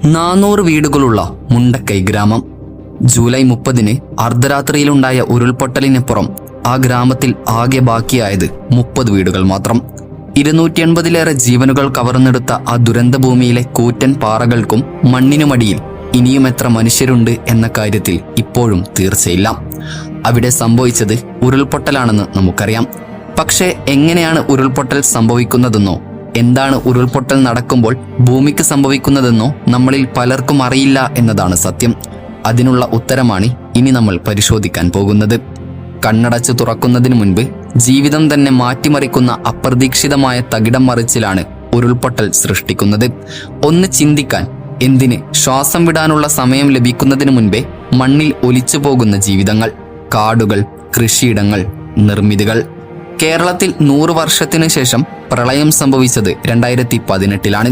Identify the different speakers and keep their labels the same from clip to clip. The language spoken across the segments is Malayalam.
Speaker 1: 400 വീടുകളുള്ള മുണ്ടക്കൈ ഗ്രാമം. ജൂലൈ 30-ന് അർദ്ധരാത്രിയിലുണ്ടായ ഉരുൾപൊട്ടലിനപ്പുറം ആ ഗ്രാമത്തിൽ ആകെ ബാക്കിയായത് 30 വീടുകൾ മാത്രം. 280-ലേറെ ജീവനുകൾ കവർന്നെടുത്ത ആ ദുരന്തഭൂമിയിലെ കൂറ്റൻ പാറകൾക്കും മണ്ണിനുമടിയിൽ ഇനിയും എത്ര മനുഷ്യരുണ്ട് എന്ന കാര്യത്തിൽ ഇപ്പോഴും തീർച്ചയില്ല. അവിടെ സംഭവിച്ചത് ഉരുൾപൊട്ടലാണെന്ന് നമുക്കറിയാം. പക്ഷേ എങ്ങനെയാണ് ഉരുൾപൊട്ടൽ സംഭവിക്കുന്നതെന്നോ എന്താണ് ഉരുൾപൊട്ടൽ നടക്കുമ്പോൾ ഭൂമിക്ക് സംഭവിക്കുന്നതെന്നോ നമ്മളിൽ പലർക്കും അറിയില്ല എന്നതാണ് സത്യം. അതിനുള്ള ഉത്തരമാണ് ഇനി നമ്മൾ പരിശോധിക്കാൻ പോകുന്നത്. കണ്ണടച്ച് തുറക്കുന്നതിന് മുൻപ് ജീവിതം തന്നെ മാറ്റിമറിക്കുന്ന അപ്രതീക്ഷിതമായ തകിടം മറിച്ചിലാണ് ഉരുൾപൊട്ടൽ സൃഷ്ടിക്കുന്നത്. ഒന്ന് ചിന്തിക്കാൻ, എന്തിന് ശ്വാസം വിടാനുള്ള സമയം ലഭിക്കുന്നതിന് മുൻപേ മണ്ണിൽ ഒലിച്ചു പോകുന്ന ജീവിതങ്ങൾ, കാടുകൾ, കൃഷിയിടങ്ങൾ, നിർമ്മിതികൾ. കേരളത്തിൽ 100 വർഷത്തിനു ശേഷം പ്രളയം സംഭവിച്ചത് 2018-ലാണ്.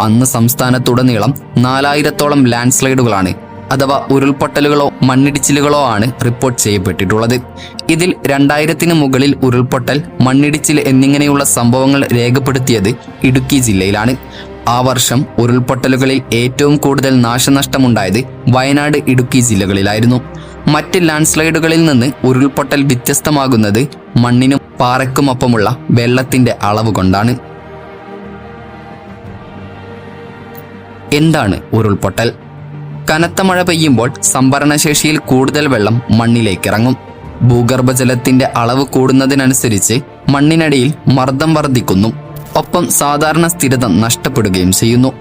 Speaker 1: അന്ന് സംസ്ഥാനത്തുടനീളം 4000-ഓളം ലാൻഡ് സ്ലൈഡുകളാണ് അഥവാ ഉരുൾപൊട്ടലുകളോ മണ്ണിടിച്ചിലുകളോ ആണ് റിപ്പോർട്ട് ചെയ്യപ്പെട്ടിട്ടുള്ളത്. ഇതിൽ 2000-ന് മുകളിൽ ഉരുൾപൊട്ടൽ, മണ്ണിടിച്ചിൽ എന്നിങ്ങനെയുള്ള സംഭവങ്ങൾ രേഖപ്പെടുത്തിയത് ഇടുക്കി ജില്ലയിലാണ്. ആ വർഷം ഉരുൾപൊട്ടലുകളിൽ ഏറ്റവും കൂടുതൽ നാശനഷ്ടമുണ്ടായത് വയനാട്, ഇടുക്കി ജില്ലകളിലായിരുന്നു. മറ്റ് ലാൻഡ് സ്ലൈഡുകളിൽ നിന്ന് ഉരുൾപൊട്ടൽ വ്യത്യസ്തമാകുന്നത് മണ്ണിനും പാറയ്ക്കുമൊപ്പമുള്ള വെള്ളത്തിന്റെ അളവ് കൊണ്ടാണ്. എന്താണ് ഉരുൾപൊട്ടൽ? കനത്ത മഴ പെയ്യുമ്പോൾ സംഭരണശേഷിയിൽ കൂടുതൽ വെള്ളം മണ്ണിലേക്കിറങ്ങും. ഭൂഗർഭജലത്തിന്റെ അളവ് കൂടുന്നതിനനുസരിച്ച് മണ്ണിനടിയിൽ മർദ്ദം വർദ്ധിക്കുന്നു. ഒപ്പം സാധാരണ സ്ഥിരത നഷ്ടപ്പെടുകയും ചെയ്യുന്നു.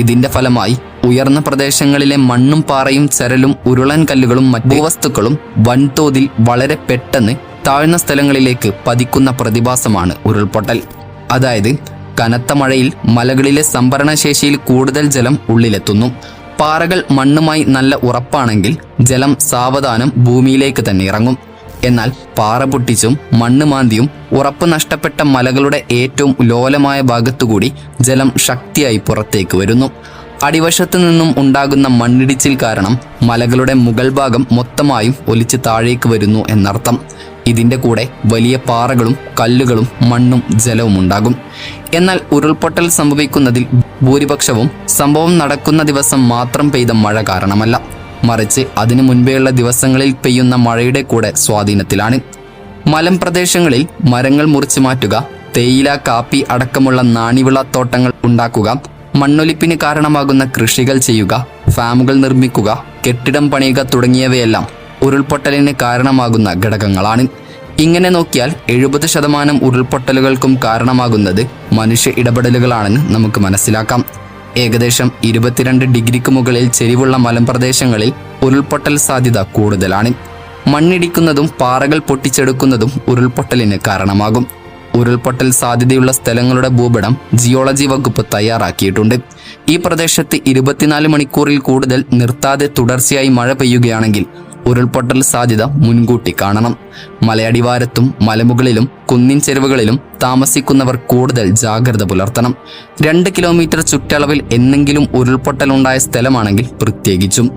Speaker 1: ഇതിന്റെ ഫലമായി ഉയർന്ന പ്രദേശങ്ങളിലെ മണ്ണും പാറയും ചരലും ഉരുളൻ കല്ലുകളും മറ്റു വസ്തുക്കളും വൻതോതിൽ വളരെ പെട്ടെന്ന് താഴ്ന്ന സ്ഥലങ്ങളിലേക്ക് പതിക്കുന്ന പ്രതിഭാസമാണ് ഉരുൾപൊട്ടൽ. അതായത് കനത്ത മഴയിൽ മലകളിലെ സംഭരണശേഷിയിൽ കൂടുതൽ ജലം ഉള്ളിലെത്തുന്നു. പാറകൾ മണ്ണുമായി നല്ല ഉറപ്പാണെങ്കിൽ ജലം സാവധാനം ഭൂമിയിലേക്ക് തന്നെ ഇറങ്ങും. എന്നാൽ പാറ പൊട്ടിച്ചും മണ്ണ് മാന്തിയും ഉറപ്പ് നഷ്ടപ്പെട്ട മലകളുടെ ഏറ്റവും ലോലമായ ഭാഗത്തുകൂടി ജലം ശക്തിയായി പുറത്തേക്ക് വരുന്നു. അടിവശത്തു നിന്നും ഉണ്ടാകുന്ന മണ്ണിടിച്ചിൽ കാരണം മലകളുടെ മുകൾ ഭാഗം മൊത്തമായും ഒലിച്ച് താഴേക്ക് വരുന്നു എന്നർത്ഥം. ഇതിൻ്റെ കൂടെ വലിയ പാറകളും കല്ലുകളും മണ്ണും ജലവും ഉണ്ടാകും. എന്നാൽ ഉരുൾപൊട്ടൽ സംഭവിക്കുന്നതിൽ ഭൂരിപക്ഷവും സംഭവം നടക്കുന്ന ദിവസം മാത്രം പെയ്ത മഴ കാരണമല്ല, മറിച്ച് അതിനു മുൻപേയുള്ള ദിവസങ്ങളിൽ പെയ്യുന്ന മഴയുടെ കൂടെ സ്വാധീനത്തിലാണ്. മലമ്പ്രദേശങ്ങളിൽ മരങ്ങൾ മുറിച്ചു മാറ്റുക, തേയില, കാപ്പി അടക്കമുള്ള നാണ്യവിള തോട്ടങ്ങൾ ഉണ്ടാക്കുക, മണ്ണൊലിപ്പിന് കാരണമാകുന്ന കൃഷികൾ ചെയ്യുക, ഫാമുകൾ നിർമ്മിക്കുക, കെട്ടിടം പണിയുക തുടങ്ങിയവയെല്ലാം ഉരുൾപൊട്ടലിന് കാരണമാകുന്ന ഘടകങ്ങളാണ്. ഇങ്ങനെ നോക്കിയാൽ 70% ഉരുൾപൊട്ടലുകൾക്കും കാരണമാകുന്നത് മനുഷ്യ ഇടപെടലുകളാണെന്ന് നമുക്ക് മനസ്സിലാക്കാം. ഏകദേശം 22 ഡിഗ്രിക്ക് മുകളിൽ ചെരിവുള്ള മലമ്പ്രദേശങ്ങളിൽ ഉരുൾപൊട്ടൽ സാധ്യത കൂടുതലാണ്. മണ്ണിടിക്കുന്നതും പാറകൾ പൊട്ടിച്ചെടുക്കുന്നതും ഉരുൾപൊട്ടലിന് കാരണമാകും. ഉരുൾപൊട്ടൽ സാധ്യതയുള്ള സ്ഥലങ്ങളുടെ ഭൂപടം ജിയോളജി വകുപ്പ് തയ്യാറാക്കിയിട്ടുണ്ട്. ഈ പ്രദേശത്ത് 24 മണിക്കൂറിൽ കൂടുതൽ നിർത്താതെ തുടർച്ചയായി മഴ പെയ്യുകയാണെങ്കിൽ ഉരുൾപൊട്ടൽ സാധ്യത മുൻകൂട്ടി കാണണം. മലയടിവാരത്തും മലമുകളിലും കുന്നിൻ ചെരുവുകളിലും താമസിക്കുന്നവർ കൂടുതൽ ജാഗ്രത പുലർത്തണം. 2 കിലോമീറ്റർ ചുറ്റളവിൽ എന്നെങ്കിലും ഉരുൾപൊട്ടലുണ്ടായ സ്ഥലമാണെങ്കിൽ പ്രത്യേകിച്ചും.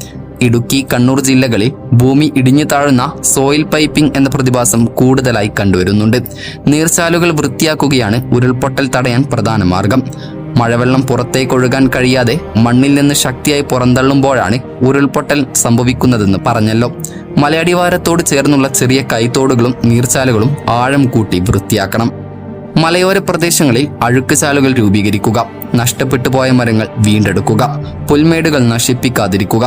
Speaker 1: ഇടുക്കി, കണ്ണൂർ ജില്ലകളിൽ ഭൂമി ഇടിഞ്ഞു താഴുന്ന സോയിൽ പൈപ്പിംഗ് എന്ന പ്രതിഭാസം കൂടുതലായി കണ്ടുവരുന്നുണ്ട്. നീർച്ചാലുകൾ വൃത്തിയാക്കുകയാണ് ഉരുൾപൊട്ടൽ തടയാൻ പ്രധാന മാർഗം. മഴവെള്ളം പുറത്തേക്കൊഴുകാൻ കഴിയാതെ മണ്ണിൽ നിന്ന് ശക്തിയായി പുറന്തള്ളുമ്പോഴാണ് ഉരുൾപൊട്ടൽ സംഭവിക്കുന്നതെന്ന് പറഞ്ഞല്ലോ. മലയടിവാരത്തോട് ചേർന്നുള്ള ചെറിയ കൈത്തോടുകളും നീർച്ചാലുകളും ആഴം കൂട്ടി വൃത്തിയാക്കണം. മലയോര പ്രദേശങ്ങളിൽ അഴുക്കുചാലുകൾ രൂപീകരിക്കുക, നഷ്ടപ്പെട്ടു പോയ മരങ്ങൾ വീണ്ടെടുക്കുക, പുൽമേടുകൾ നശിപ്പിക്കാതിരിക്കുക,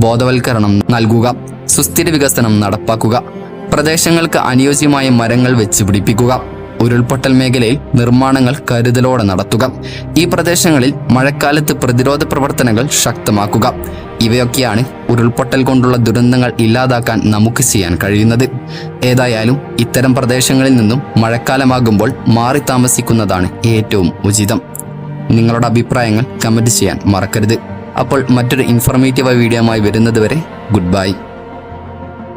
Speaker 1: ബോധവൽക്കരണം നൽകുക, സുസ്ഥിര വികസനം നടപ്പാക്കുക, പ്രദേശങ്ങൾക്ക് അനുയോജ്യമായ മരങ്ങൾ വെച്ച് പിടിപ്പിക്കുക, ഉരുൾപൊട്ടൽ മേഖലയിൽ നിർമ്മാണങ്ങൾ കരുതലോടെ നടത്തുക, ഈ പ്രദേശങ്ങളിൽ മഴക്കാലത്ത് പ്രതിരോധ പ്രവർത്തനങ്ങൾ ശക്തമാക്കുക. ഇവയൊക്കെയാണ് ഉരുൾപൊട്ടൽ കൊണ്ടുള്ള ദുരന്തങ്ങൾ ഇല്ലാതാക്കാൻ നമുക്ക് ചെയ്യാൻ കഴിയുന്നത്. ഏതായാലും ഇത്തരം പ്രദേശങ്ങളിൽ നിന്നും മഴക്കാലമാകുമ്പോൾ മാറി താമസിക്കുന്നതാണ് ഏറ്റവും ഉചിതം. നിങ്ങളുടെ അഭിപ്രായങ്ങൾ കമന്റ് ചെയ്യാൻ മറക്കരുത്. അപ്പോൾ മറ്റൊരു ഇൻഫോർമേറ്റീവായ വീഡിയോയുമായി വരുന്നത് വരെ ഗുഡ് ബൈ.